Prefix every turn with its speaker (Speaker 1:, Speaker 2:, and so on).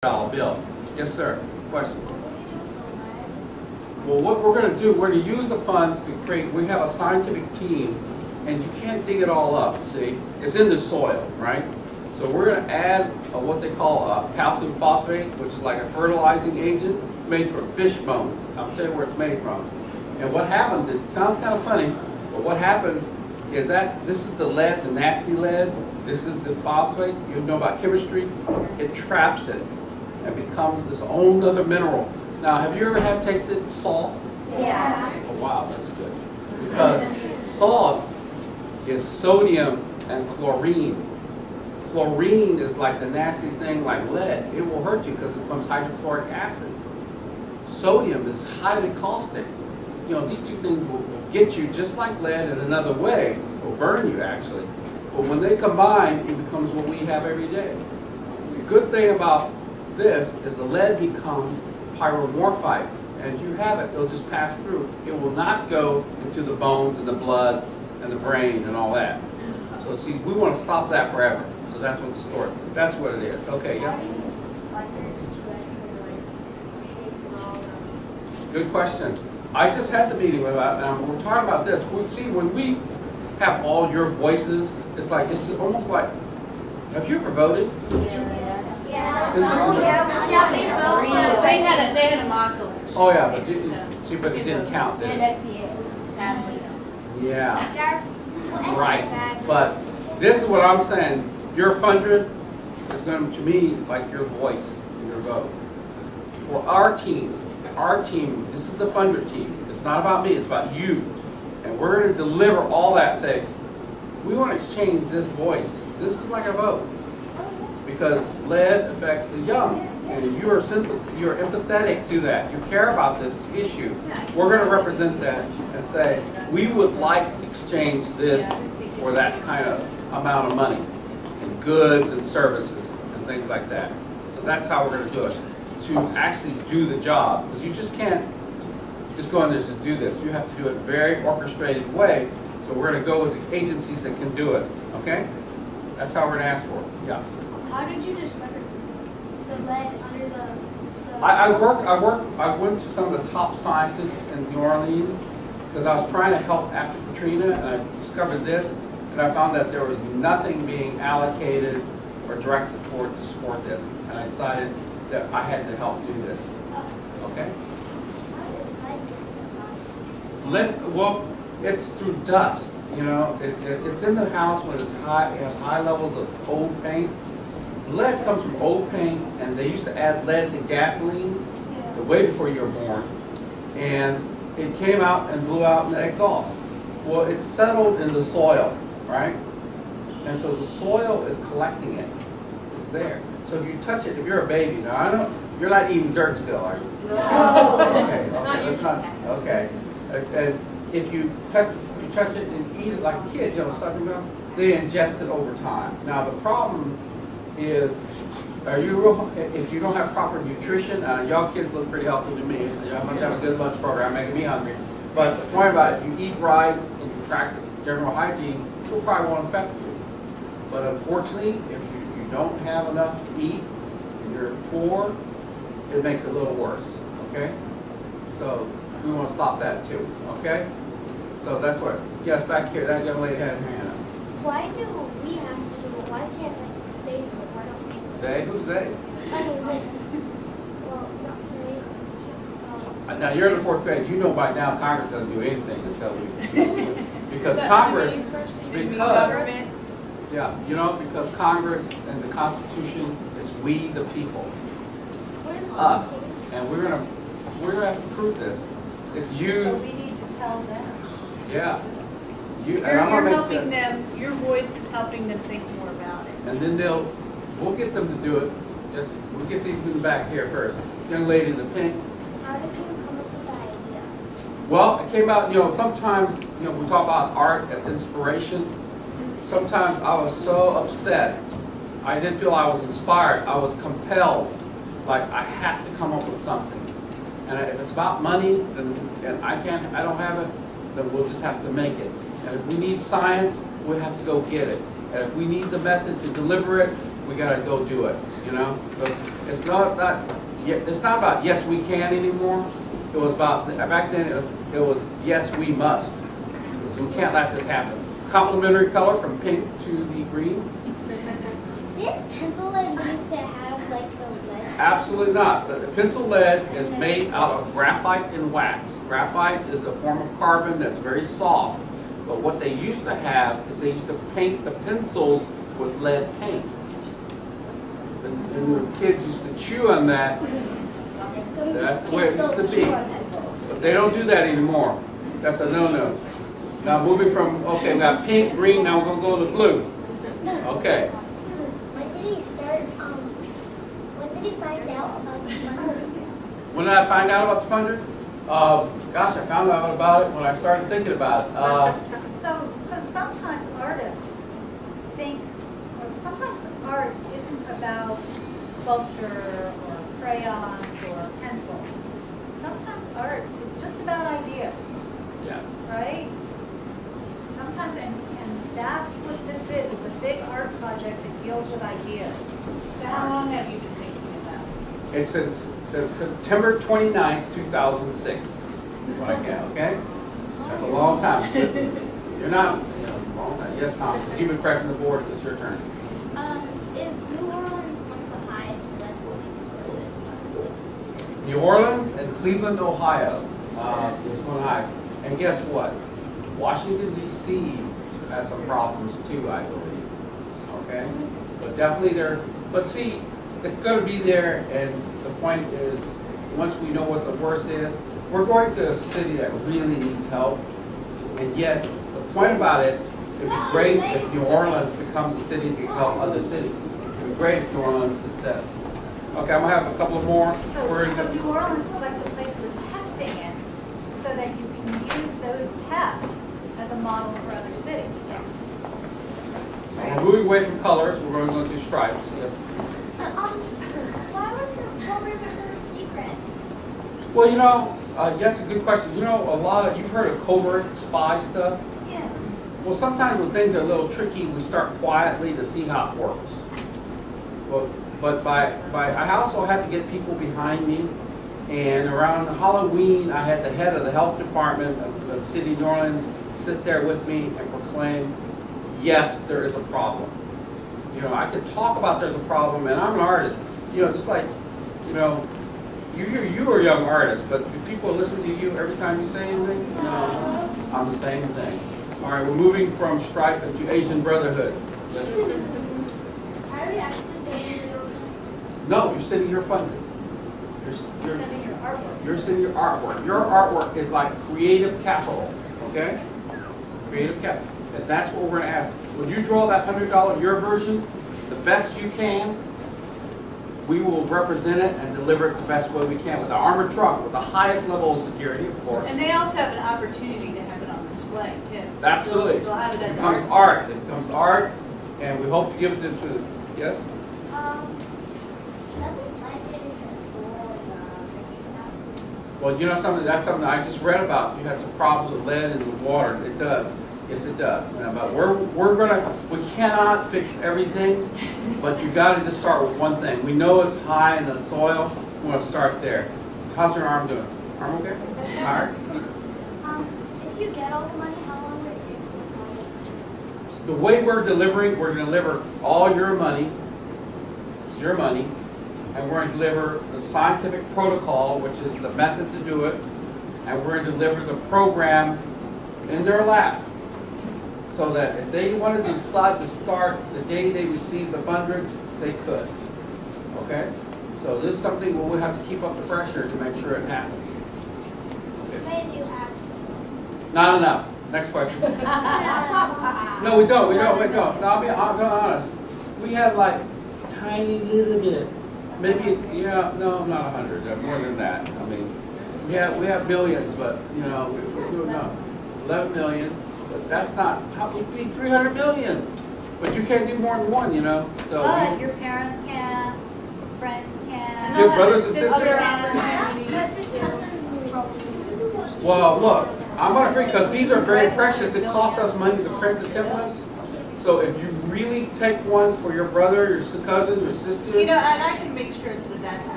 Speaker 1: bill. Yes, sir. Question. Well, what we're going to do, we're going to use the funds to create, we have a scientific team, and you can't dig it all up, see? It's in the soil, right? So we're going to add what they call calcium phosphate, which is like a fertilizing agent made from fish bones. I'll tell you where it's made from. And what happens, it sounds kind of funny, but what happens is that this is the lead, the nasty lead. This is the phosphate. You know about chemistry. It traps it and becomes this own other mineral. Now, have you ever had tasted salt?
Speaker 2: Yeah.
Speaker 1: Oh, wow, that's good. Because salt is sodium and chlorine. Chlorine is like the nasty thing like lead. It will hurt you because it becomes hydrochloric acid. Sodium is highly caustic. You know, these two things will get you just like lead in another way, will burn you actually. But when they combine, it becomes what we have every day. The good thing about this is the lead becomes pyromorphite, and you have it, it'll just pass through. It will not go into the bones and the blood and the brain and all that. So see, we want to stop that forever. So that's what the story, that's what it is. Okay, yeah? Good question. I just had the meeting with that, and we're talking about this. See, when we have all your voices, it's like, it's almost like, have you ever voted?
Speaker 2: Yeah.
Speaker 3: They had a mock election.
Speaker 1: Oh yeah, but see, but it didn't count, did it?
Speaker 2: Sadly.
Speaker 1: Yeah. Right. But this is what I'm saying. Your funder is going to me like your voice in your vote. For our team, this is the funder team. It's not about me, it's about you. And we're going to deliver all that. Say, we want to exchange this voice. This is like a vote. Because lead affects the young. And you're empathetic to that. You care about this issue. We're going to represent that and say, we would like to exchange this for that kind of amount of money in goods and services and things like that. So that's how we're going to do it. To actually do the job. Because you just can't just go in there and just do this. You have to do it very orchestrated way. So we're going to go with the agencies that can do it. Okay? That's how we're going to ask for it. Yeah.
Speaker 2: How did you discover the lead under the
Speaker 1: I went to some of the top scientists in New Orleans because I was trying to help after Katrina, and I discovered this, and I found that there was nothing being allocated or directed toward to support this, and I decided that I had to help do this. Okay? Lead, well, it's through dust. You know, it's in the house when it's high, it has high levels of old paint. Lead comes from old paint, and they used to add lead to gasoline way before you were born, and it came out and blew out in the exhaust. Well, it's settled in the soil, right? And so the soil is collecting it. It's there. So if you touch it, if you're a baby, now I know you're not eating dirt still, are you?
Speaker 2: No.
Speaker 1: Okay, that's not okay. And if you touch it and eat it like a kid, you know, sucking milk, they ingest it over time. Now the problem is, if you don't have proper nutrition, y'all kids look pretty healthy to me. Y'all must have a good lunch program making me hungry. But the point about it, if you eat right and you practice general hygiene, it probably won't affect you. But unfortunately, if you don't have enough to eat and you're poor, it makes it a little worse. Okay? So we want to stop that too. Okay? So that's what. Yes, back here, that young lady had her hand up.
Speaker 2: Why do we have to do it? Why can't they do it? Why don't we?
Speaker 1: They? Who's they?
Speaker 2: I mean, like, well, not they.
Speaker 1: Now you're in the 4th grade. You know by now Congress doesn't do anything until we because Congress because Congress and the Constitution is we the people,
Speaker 2: What is
Speaker 1: us, and we're gonna have to prove this. It's you.
Speaker 3: So we need to tell them.
Speaker 1: Yeah.
Speaker 3: You're helping them. Your voice is helping them think more about it.
Speaker 1: And then we'll get them to do it. Just we'll get these in the back here first. Young lady in the pink.
Speaker 2: How did you come up with the idea?
Speaker 1: Well, it came out, you know, sometimes, you know, we talk about art as inspiration. Sometimes I was so upset. I didn't feel I was inspired. I was compelled. Like, I have to come up with something. And if it's about money, and I don't have it, then we'll just have to make it. And if we need science, we have to go get it. And if we need the method to deliver it, we got to go do it. you know? So it's not about yes we can anymore. It was about, back then it was yes we must. So we can't let this happen. Complementary color from pink to the green?
Speaker 2: Did pencil lead used to have like the lead?
Speaker 1: Absolutely not. The pencil lead is made out of graphite and wax. Graphite is a form of carbon that's very soft. But what they used to have is they used to paint the pencils with lead paint. And the kids used to chew on that. That's the way it used to be. But they don't do that anymore. That's a no-no. Now moving from, okay, we got pink, green, now we're going to go to blue. Okay.
Speaker 2: When did he start, when did he find out about the funder?
Speaker 1: When did I find out about the funder? Gosh, I found out about it when I started thinking about it.
Speaker 4: So sometimes artists think, or sometimes art isn't about sculpture or crayons or pencils. Sometimes art is just about ideas,
Speaker 1: Yes.
Speaker 4: right? Sometimes, and that's what this is. It's a big art project that deals with ideas.
Speaker 3: So how long have you been thinking about it?
Speaker 1: It's since September 29th, 2006. What I get, okay? That's a long time. You're not, long time. Yes, Tom, you've been pressing the board. It's your turn.
Speaker 2: Is New Orleans one of the highest lead points, or is it other places too?
Speaker 1: New Orleans and Cleveland, Ohio is one high. And guess what? Washington, D.C. has some problems too, I believe. Okay? So definitely there. But see, it's going to be there, and the point is, once we know what the worst is, we're going to a city that really needs help. And yet, the point about it, it'd be great if New Orleans becomes a city to help other cities. It'd be great if New Orleans could set. Okay, I'm going to have a couple more.
Speaker 4: So New Orleans is like the place we're testing it, so that you can use those tests as a model for other cities.
Speaker 1: We're moving away from colors. We're going to go to stripes. Yes.
Speaker 2: What were the first secret?
Speaker 1: Well, that's a good question. You've heard of covert spy stuff.
Speaker 2: Yeah.
Speaker 1: Well, sometimes when things are a little tricky, we start quietly to see how it works. Well, but I also had to get people behind me. And around Halloween, I had the head of the health department of the city of New Orleans sit there with me and proclaim, yes, there is a problem. I could talk about there's a problem, and I'm an artist. Just like, you are a young artist, but do people listen to you every time you say anything? No, I'm the same thing. All right, we're moving from stripe into Asian Brotherhood. Yes.
Speaker 2: Are we actually saying
Speaker 1: No, you're sitting here funded. You're
Speaker 4: Sending your artwork.
Speaker 1: You're sending your artwork. Your artwork is like creative capital, okay? Creative capital. And that's what we're going to ask. When you draw that $100, your version, the best you can, we will represent it and deliver it the best way we can with the armored truck, with the highest level of security, of course.
Speaker 3: And they also have an opportunity to have it on display, too.
Speaker 1: Absolutely.
Speaker 3: They'll have it at
Speaker 1: It
Speaker 3: the
Speaker 1: becomes
Speaker 3: art
Speaker 1: art. It becomes art, and we hope to give it to yes?
Speaker 2: doesn't lead in school drinking that?
Speaker 1: Well, something that's something I just read about. You had some problems with lead in the water. It does. Yes, it does. But we cannot fix everything, but you got to just start with one thing. We know it's high in the soil. We want to start there. How's your arm doing? Arm okay? Tired?
Speaker 2: If you get all the money, how long would it take to apply?
Speaker 1: The way we're going to deliver all your money. It's your money. And we're going to deliver the scientific protocol, which is the method to do it. And we're going to deliver the program in their lap. So that if they wanted to decide to start the day they receive the funds, they could. Okay? So this is something where we have to keep up the pressure to make sure it happens.
Speaker 2: How many do you have?
Speaker 1: Not enough. Next question. No, we don't. No, I'll be honest. We have like tiny little bit. Maybe, no, not 100. More than that. I mean, we have millions, but we're doing 11 million. But that's not, how we need 300 million. But you can't do more than one, So
Speaker 4: But your parents can, friends can.
Speaker 1: Your brothers and sisters?
Speaker 4: My sisters.
Speaker 1: Well, look, I'm going to free because these are very precious. It costs us money to print the templates. So if you really take one for your brother, your cousin, your sister?
Speaker 3: You know, and I can make sure that that happens.